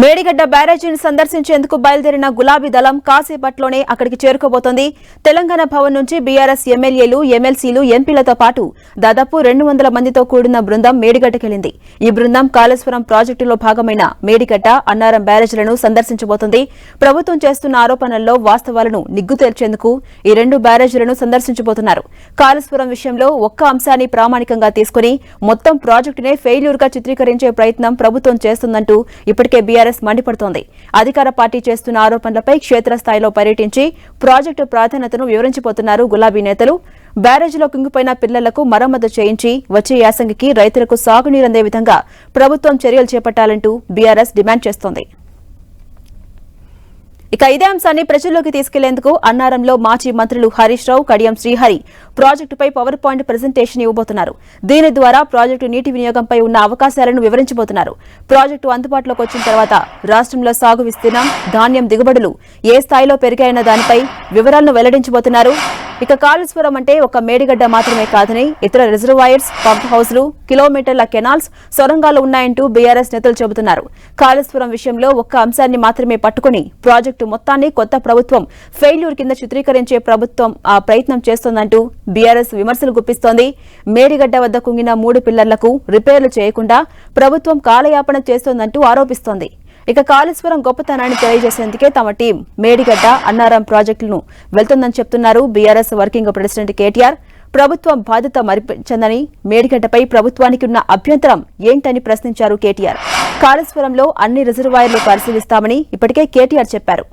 మేడిగడ్డ బ్యారేజీని సందర్శించేందుకు బయలుదేరిన గులాబీ దళం కాసేపట్లోనే అక్కడికి చేరుకోబోతోంది. తెలంగాణ భవన్ నుంచి బీఆర్ఎస్ ఎమ్మెల్యేలు, ఎమ్మెల్సీలు, ఎంపీలతో పాటు దాదాపు 200 మందితో కూడిన బృందం మేడిగడ్డకెళ్లింది. ఈ బృందం కాళేశ్వరం ప్రాజెక్టులో భాగమైన మేడిగడ్డ, అన్నారం బ్యారేజీలను సందర్శించబోతోంది. ప్రభుత్వం చేస్తున్న ఆరోపణల్లో వాస్తవాలను నిగ్గు తేల్చేందుకు ఈ 2 బ్యారేజీలను సందర్శించబోతున్నారు. కాళేశ్వరం విషయంలో ఒక్క అంశాన్ని ప్రామాణికంగా తీసుకుని మొత్తం ప్రాజెక్టునే ఫెయిల్యూర్ గా చిత్రీకరించే ప్రయత్నం ప్రభుత్వం చేస్తుందంటూ ఇప్పటికే బీఆర్ఎస్ మండిపడుతోంది. అధికార పార్టీ చేస్తున్న ఆరోపణలపై క్షేత్రస్థాయిలో పర్యటించి ప్రాజెక్టు ప్రాధాన్యతను వివరించిపోతున్నారు గులాబీ నేతలు. బ్యారేజీలో కుంగిపోయిన పిల్లలకు మరమ్మతు చేయించి వచ్చే యాసంగికి రైతులకు సాగునీరందే విధంగా ప్రభుత్వం చర్యలు చేపట్టాలంటూ బీఆర్ఎస్ డిమాండ్ చేస్తోంది. ఇక ఇదే అంశాన్ని ప్రజల్లోకి తీసుకెళ్లేందుకు అన్నారంలో మాజీ మంత్రులు హరీష్ రావు, కడియం శ్రీహరి ప్రాజెక్టుపై పవర్ పాయింట్ ప్రెజెంటేషన్ ఇవ్వబోతున్నారు. దీని ద్వారా ప్రాజెక్టు నీటి వినియోగంపై ఉన్న అవకాశాలను వివరించబోతున్నారు. ప్రాజెక్టు అందుబాటులోకి వచ్చిన తర్వాత రాష్ట్రంలో సాగు విస్తీర్ణం, ధాన్యం దిగుబడులు ఏ స్థాయిలో పెరిగాయన్న దానిపై వివరాలను వెల్లడించబోతున్నారు. ఇక కాళేశ్వరం అంటే ఒక మేడిగడ్డ మాత్రమే కాదని ఇతర రిజర్వాయర్స్, పంప్ హౌస్లు, కిలోమీటర్ల కెనాల్స్, సొరంగాలు ఉన్నాయంటూ బీఆర్ఎస్ నేతలు చెబుతున్నారు. కాళేశ్వరం విషయంలో ఒక్క అంశాన్ని మాత్రమే పట్టుకుని ప్రాజెక్టు మొత్తాన్ని కొత్త ప్రభుత్వం ఫెయిల్యూర్ కింద చిత్రీకరించే ప్రభుత్వం ప్రయత్నం చేస్తోందంటూ బీఆర్ఎస్ విమర్శలు గుప్పిస్తోంది. మేడిగడ్డ వద్ద కుంగిన 3 పిల్లర్లకు రిపేర్లు చేయకుండా ప్రభుత్వం కాలయాపన చేస్తోందంటూ ఆరోపిస్తోంది. ఇక కాళేశ్వరం గొప్పతనాన్ని తెలియజేసేందుకే తమ టీం మేడిగడ్డ, అన్నారం ప్రాజెక్టులను వెళ్తుందని చెప్తున్నారు బీఆర్ఎస్ వర్కింగ్ ప్రెసిడెంట్ కేటీఆర్. ప్రభుత్వం బాధ్యత మరిపించిందని, మేడిగడ్డపై ప్రభుత్వానికి ఉన్న అభ్యంతరం ఏంటని ప్రశ్నించారు కేటీఆర్. కాళేశ్వరంలో అన్ని రిజర్వాయర్లు పరిశీలిస్తామని ఇప్పటికే కేటీఆర్ చెప్పారు.